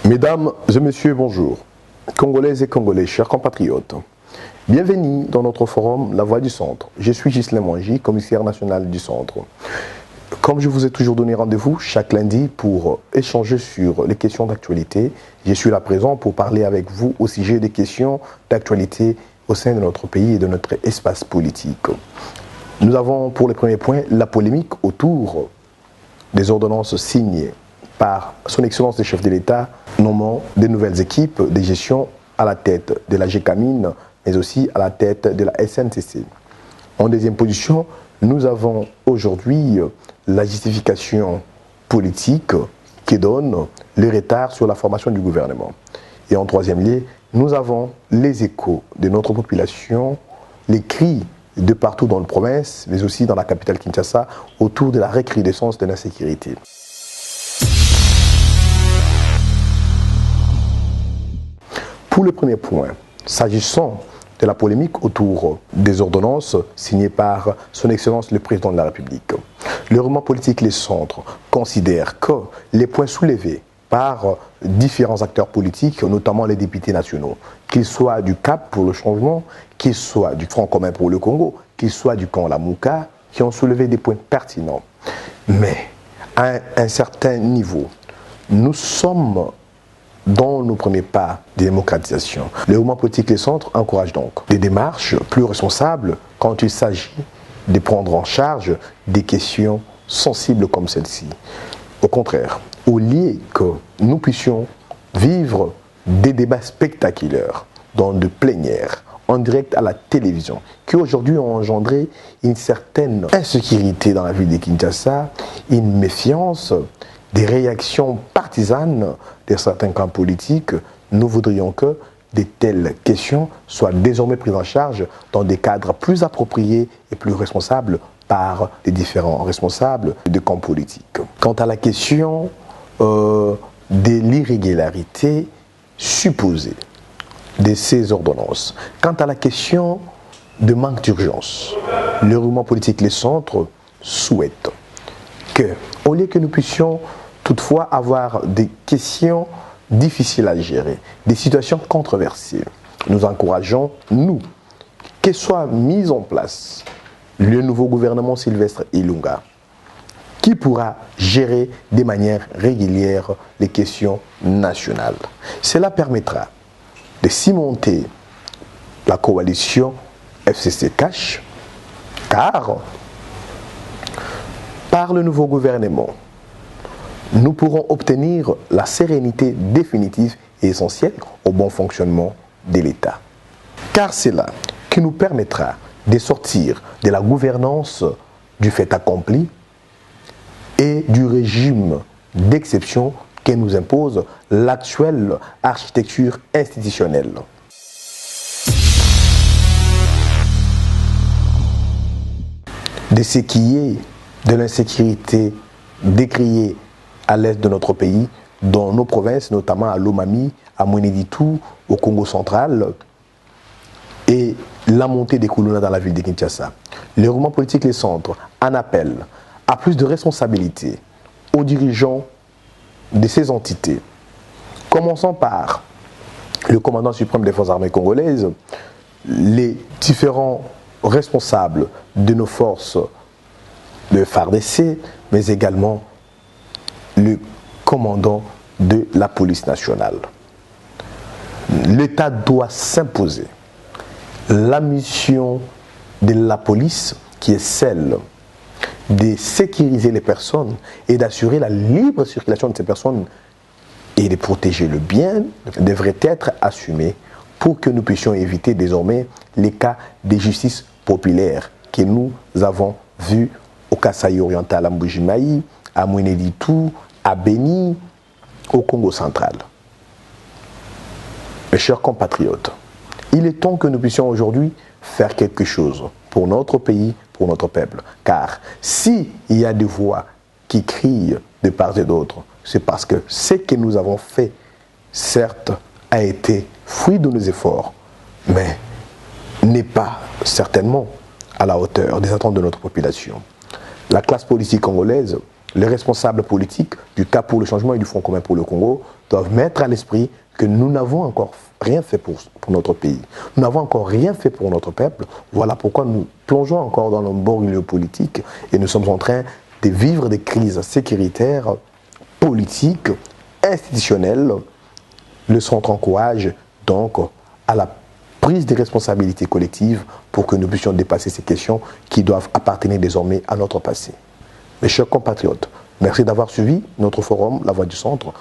Mesdames et messieurs, bonjour. Congolaises et Congolais, chers compatriotes. Bienvenue dans notre forum La Voix du Centre. Je suis Ghislain Mwangi, commissaire national du Centre. Comme je vous ai toujours donné rendez-vous chaque lundi pour échanger sur les questions d'actualité, je suis là présent pour parler avec vous au sujet des questions d'actualité au sein de notre pays et de notre espace politique. Nous avons pour le premier point la polémique autour des ordonnances signées par son Excellence le chef de l'État, nommant des nouvelles équipes de gestion à la tête de la GECAMINE, mais aussi à la tête de la SNCC. En deuxième position, nous avons aujourd'hui la justification politique qui donne le retard sur la formation du gouvernement. Et en troisième lieu, nous avons les échos de notre population, les cris de partout dans la province, mais aussi dans la capitale Kinshasa, autour de la recrudescence de l'insécurité. Pour le premier point, s'agissant de la polémique autour des ordonnances signées par son Excellence le Président de la République, le mouvement politique Les Centres considère que les points soulevés par différents acteurs politiques, notamment les députés nationaux, qu'ils soient du CAP pour le changement, qu'ils soient du Front commun pour le Congo, qu'ils soient du camp Lamuka, qui ont soulevé des points pertinents. Mais à un certain niveau, nous sommes dans nos premiers pas de démocratisation. Le mouvement politique Les Centres encourage donc des démarches plus responsables quand il s'agit de prendre en charge des questions sensibles comme celle-ci. Au contraire, au lieu que nous puissions vivre des débats spectaculaires dans de plénières, en direct à la télévision, qui aujourd'hui ont engendré une certaine insécurité dans la ville de Kinshasa, une méfiance, des réactions partisanes de certains camps politiques, nous voudrions que de telles questions soient désormais prises en charge dans des cadres plus appropriés et plus responsables par les différents responsables de camps politiques. Quant à la question de l'irrégularité supposée de ces ordonnances, quant à la question de manque d'urgence, le mouvement politique Les Centres souhaite que, au lieu que nous puissions toutefois avoir des questions difficiles à gérer, des situations controversées, nous encourageons, nous, que soit mis en place le nouveau gouvernement Sylvestre Ilunga, qui pourra gérer de manière régulière les questions nationales. Cela permettra de cimenter la coalition FCC-Cash, car par le nouveau gouvernement, nous pourrons obtenir la sérénité définitive et essentielle au bon fonctionnement de l'État. Car c'est là qui nous permettra de sortir de la gouvernance du fait accompli et du régime d'exception que nous impose l'actuelle architecture institutionnelle. De ce qui est de l'insécurité décriée à l'est de notre pays, dans nos provinces, notamment à Lomami, à Mweneditu, au Congo central, et la montée des Koulouna dans la ville de Kinshasa. Le mouvement politique Les Centres en appelle à plus de responsabilités aux dirigeants de ces entités, commençant par le commandant suprême des forces armées congolaises, les différents responsables de nos forces de FARDC, mais également le commandant de la police nationale. L'État doit s'imposer la mission de la police qui est celle de sécuriser les personnes et d'assurer la libre circulation de ces personnes et de protéger le bien devrait être assumée pour que nous puissions éviter désormais les cas de justice populaire que nous avons vus au Kasaï oriental, à Mbujimaï, à Mweneditu, à Beni, au Congo central. Mes chers compatriotes, il est temps que nous puissions aujourd'hui faire quelque chose pour notre pays, pour notre peuple. Car s'il y a des voix qui crient de part et d'autre, c'est parce que ce que nous avons fait, certes, a été fruit de nos efforts, mais n'est pas certainement à la hauteur des attentes de notre population. La classe politique congolaise les responsables politiques du Cap pour le changement et du Front commun pour le Congo doivent mettre à l'esprit que nous n'avons encore rien fait pour notre pays. Nous n'avons encore rien fait pour notre peuple. Voilà pourquoi nous plongeons encore dans l'imbroglio politique et nous sommes en train de vivre des crises sécuritaires, politiques, institutionnelles. Le centre encourage donc à la prise des responsabilités collectives pour que nous puissions dépasser ces questions qui doivent appartenir désormais à notre passé. Mes chers compatriotes, merci d'avoir suivi notre forum La Voix du Centre.